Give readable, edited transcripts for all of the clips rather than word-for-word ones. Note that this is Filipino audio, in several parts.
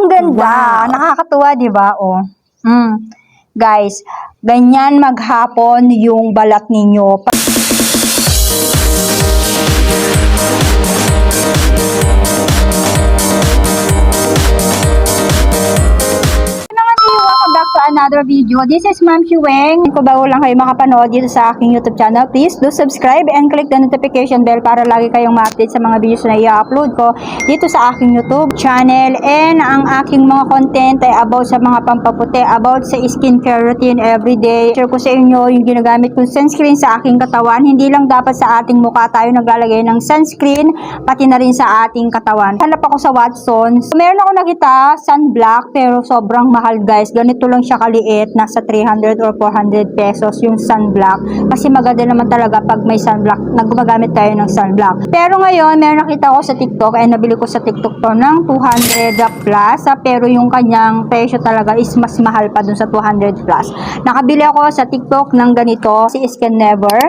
Sobrang ganda. Wow. Nakakatuwa, di ba? Oh. Guys, ganyan maghapon yung balat ninyo. Welcome back to another video. This is Ma'am Huweng. Kung bago lang kayo makapanood dito sa aking YouTube channel, please do subscribe and click the notification bell para lagi kayong ma-update sa mga videos na i-upload ko dito sa aking YouTube channel. And ang aking mga content ay about sa mga pampaputi, about sa skincare routine everyday. Share ko sa inyo yung ginagamit kong sunscreen sa aking katawan. Hindi lang dapat sa ating mukha tayo naglalagay ng sunscreen, pati na rin sa ating katawan. Hanap ako sa Watsons. Meron ako nakita sunblock pero sobrang mahal, guys. Ganito lang siya kaliit, nasa 300 or 400 pesos yung sunblock. Kasi maganda naman talaga pag may sunblock, nagmagamit tayo ng sunblock. Pero ngayon, meron nakita ko sa TikTok, ay nabili ko sa TikTok to ng 200 plus, pero yung kanyang presyo talaga is mas mahal pa dun sa 200 plus. Nakabili ako sa TikTok ng ganito, si Skin Never.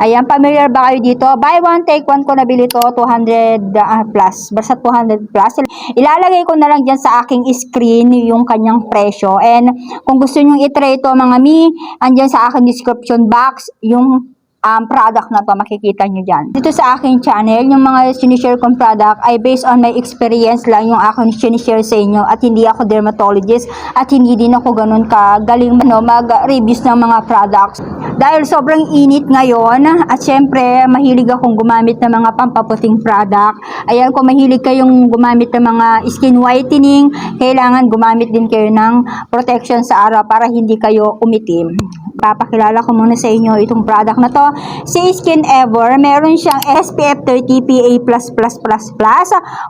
Ayan, familiar ba kayo dito? Buy one, take one ko nabili to, 200 plus. Basta 200 plus. Ilalagay ko na lang dyan sa aking screen yung kanyang presyo. And kung gusto nyo i-try ito mga mi, andyan sa aking description box yung product na to, makikita nyo dyan. Dito sa aking channel, yung mga sinishare kong product ay based on my experience lang yung aking sinishare sa inyo, at hindi ako dermatologist at hindi din ako ganun kagaling mag-reviews ng mga products. Dahil sobrang init ngayon at syempre mahilig akong gumamit ng mga pampaputing product. Ayan, kung mahilig kayong gumamit ng mga skin whitening, kailangan gumamit din kayo ng protection sa araw para hindi kayo umitim. Papakilala ko muna sa inyo itong product na to. Si Skin Ever, meron siyang SPF 30 PA++++,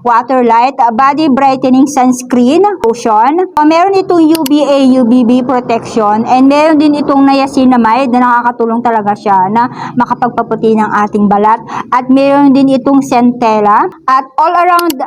water light, body brightening sunscreen, lotion. Meron itong UVA, UVB protection, and meron din itong niacinamide na nakakatulong talaga siya na makapagpaputi ng ating balat. At meron din itong centella at all around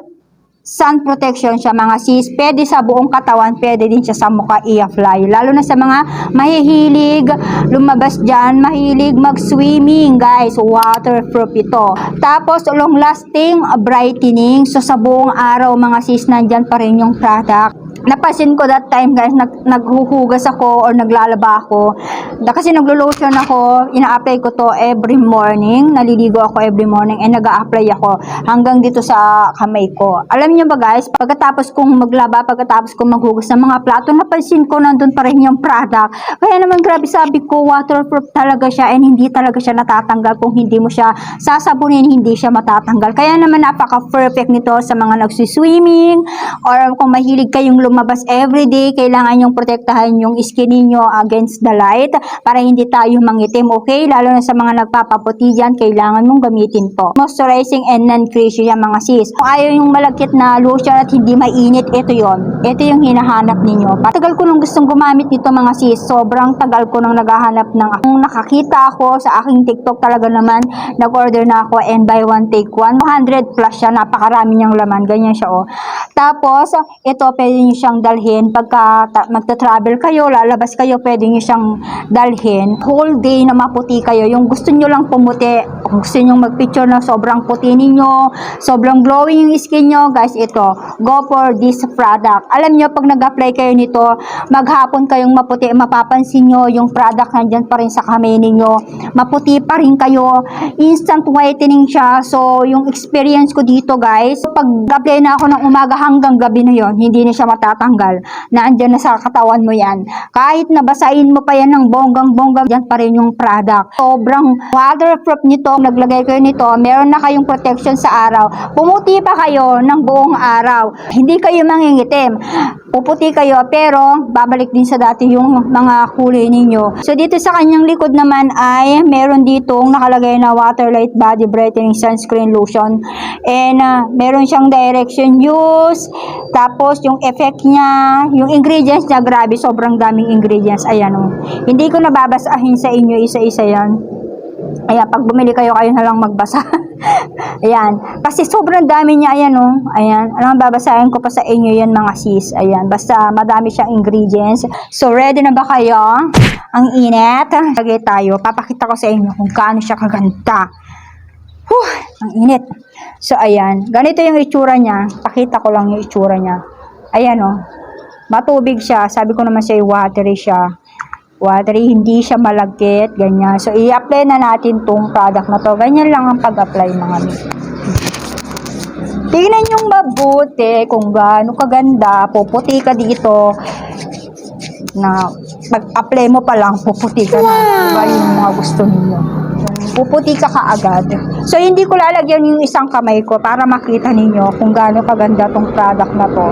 sun protection siya mga sis. Pwede sa buong katawan, pwede din siya sa mukha i-apply. Lalo na sa mga mahihilig lumabas dyan, mahilig mag-swimming, guys. Waterproof ito. Tapos, long lasting brightening. So, sa buong araw mga sis, nandyan pa rin yung product. Napansin ko that time, guys, naghuhugas ako or naglalaba ako. Kasi naglo-lotion ako, ina-apply ko to every morning. Naliligo ako every morning and nag-a-apply ako hanggang dito sa kamay ko. Alam niyo ba, guys, pagkatapos kong maglaba, pagkatapos kong maghugas ng mga plato, napansin ko nandun pa rin yung product. Kaya naman grabe, sabi ko, waterproof talaga siya and hindi talaga siya natatanggal. Kung hindi mo siya sasabunin, hindi siya matatanggal. Kaya naman napaka-perfect nito sa mga nagsiswimming or kung mahilig kayong lumabas everyday, kailangan yung protektahan yung skin niyo against the light para hindi tayo mangitim, okay? Lalo na sa mga nagpapaputi dyan, kailangan mong gamitin to. Moisturizing and non-greasy yan mga sis. Kung ayaw yung malagkit na lotion at hindi mainit, ito yon. Ito yung hinahanap ninyo. Tagal ko nung gustong gumamit nito mga sis. Sobrang tagal ko nung naghahanap ng kung nakakita ako sa aking TikTok, talaga naman nag-order na ako and buy one take one. 100 plus siya, napakarami niyang laman. Ganyan siya, oh. Tapos, ito pwede niyo siyang dalhin pagka magta-travel kayo, lalabas kayo, pwede niyo siyang dalhin. Whole day na maputi kayo. Yung gusto niyo lang pumuti, kung gusto niyo mag-picture na sobrang puti niyo, sobrang glowing yung skin niyo, guys, ito. Go for this product. Alam niyo, pag nag-apply kayo nito, maghapon kayong maputi, mapapansin niyo yung product nandyan pa rin sa kamay niyo. Maputi pa rin kayo. Instant whitening siya. So, yung experience ko dito, guys, pag apply na ako ng umaga hanggang gabi na yon, hindi na siya matatanggal. Naandyan na sa katawan mo yan. Kahit nabasahin mo pa yan ng bonggang-bonggang, dyan pa rin yung product. Sobrang waterproof nito. Naglagay kayo nito, meron na kayong protection sa araw. Pumuti pa kayo ng buong araw. Hindi kayo mangingitim. Puputi kayo, pero babalik din sa dati yung mga kulay ninyo. So, dito sa kanyang likod naman ay meron ditong nakalagay na water light body brightening sunscreen lotion. And meron siyang direction use. Tapos, yung effect niya, yung ingredients niya, grabe, sobrang daming ingredients. Ayan, oh. Hindi ko nababasahin sa inyo isa-isa yan. Ayan, pag bumili kayo, kayo na lang magbasa. Ayan, kasi sobrang dami niya. Ayan, oh. Ayan, alam, babasahin ko pa sa inyo yan mga sis. Ayan, basta madami siyang ingredients. So, ready na ba kayo? Ang init. Lagay tayo. Papakita ko sa inyo kung gaano siya kaganda. Ang init. So, ayan. Ganito yung itsura niya. Pakita ko lang yung itsura niya. Ayan o. Matubig siya. Sabi ko naman sa'yo, watery siya. Watery, hindi siya malagkit, ganyan. So, i-apply na natin tong product na to. Ganyan lang ang pag-apply, mga mi. Tingnan yung mabuti kung gaano kaganda. Puputi ka dito. Na pag-apply mo pa lang, puputi ka na. Diba yung mga gusto ninyo? Puputi ka kaagad. So, hindi ko lalagyan yung isang kamay ko para makita ninyo kung gaano kaganda tong product na to.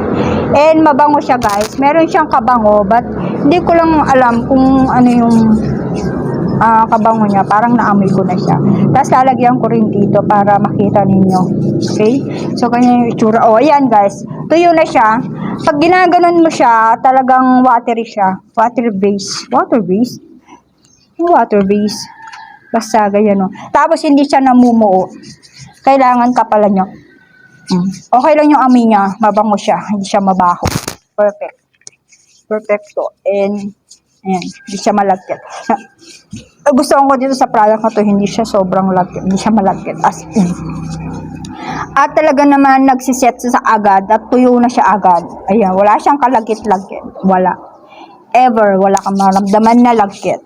And mabango siya, guys. Meron siyang kabango, but hindi ko lang alam kung ano yung kabango niya. Parang naamoy ko na siya. Tapos lalagyan ko rin dito para makita ninyo. Okay? So, kanya yung itsura. Oh, ayan, guys. Tuyo na siya. Pag ginaganon mo siya, talagang watery siya. Water base. Water base? Water base. Basta ganyan, no. Tapos hindi siya namumuo. Kailangan kapalan nyo. Okay lang yung amoy niya. Mabango siya. Hindi siya mabaho. Perfect. Perfecto. And, ayan. Hindi siya malagkit. Gusto ko dito sa product na to, hindi siya sobrang lagkit. Hindi siya malagkit. As in. At talaga naman nagsiset sa agad at tuyo na siya agad. Ayan. Wala siyang kalagkit-lagkit. Wala. Ever. Wala kang maramdaman na lagkit.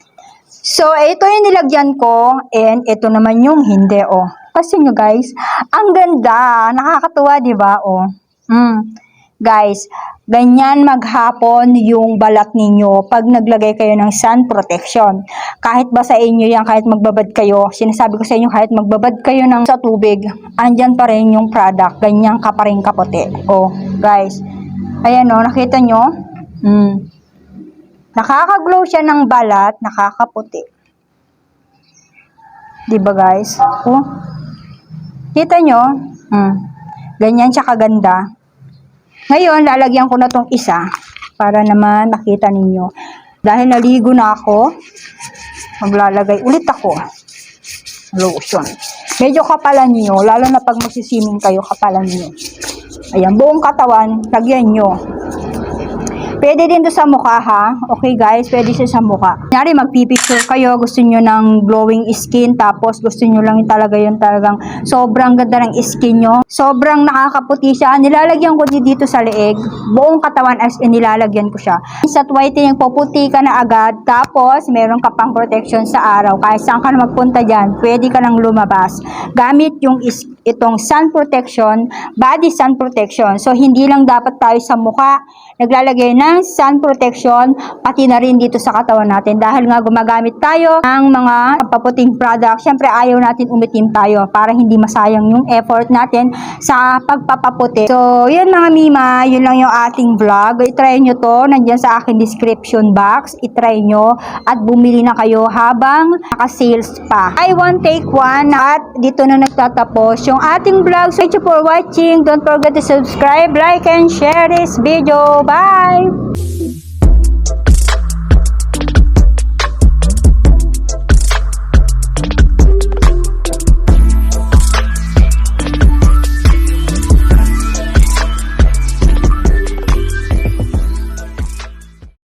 So, ito yung nilagyan ko, and ito naman yung hindi, oh. Kasi nyo, guys, ang ganda. Nakakatuwa, di ba, oh. Guys, ganyan maghapon yung balat ninyo pag naglagay kayo ng sun protection. Kahit ba sa inyo yan, kahit magbabad kayo, sinasabi ko sa inyo, kahit magbabad kayo ng sa tubig, andyan pa rin yung product. Ganyan ka pa rin kaputi. Oh, guys. Ayan, oh, nakita nyo? Nakaka-glow siya ng balat, nakakaputi. Diba, guys? Oh. Kita nyo? Ganyan siya kaganda. Ngayon, lalagyan ko na tong isa para naman makita ninyo. Dahil naligo na ako, maglalagay ulit ako. Lotion. Medyo kapalan nyo, lalo na pag magsisimming kayo, kapalan nyo. Ayan, buong katawan, lagyan nyo. Pwede din to sa mukha, ha? Okay, guys, pwede siya sa mukha. Kunyari, magpipicture kayo, gusto nyo ng glowing skin, tapos gusto nyo lang talaga yung talagang sobrang ganda ng skin nyo. Sobrang nakakaputi siya. Nilalagyan ko dito sa leeg. Buong katawan as in nilalagyan ko siya. Sa whitening, puputi ka na agad, tapos meron ka pang protection sa araw. Kahit saan ka na magpunta dyan, pwede ka nang lumabas. Gamit yung itong sun protection, body sun protection. So, hindi lang dapat tayo sa mukha naglalagay ng sun protection, pati na rin dito sa katawan natin. Dahil nga gumagamit tayo ng mga paputing product, syempre ayaw natin umitim tayo para hindi masayang yung effort natin sa pagpapaputi. So, yun mga mima, yun lang yung ating vlog. I-try nyo to, nandyan sa akin description box. I-try nyo at bumili na kayo habang naka-sales pa. I want take one at dito na nagtatapos yung ating vlog. So, thank you for watching. Don't forget to subscribe, like, and share this video. Bye!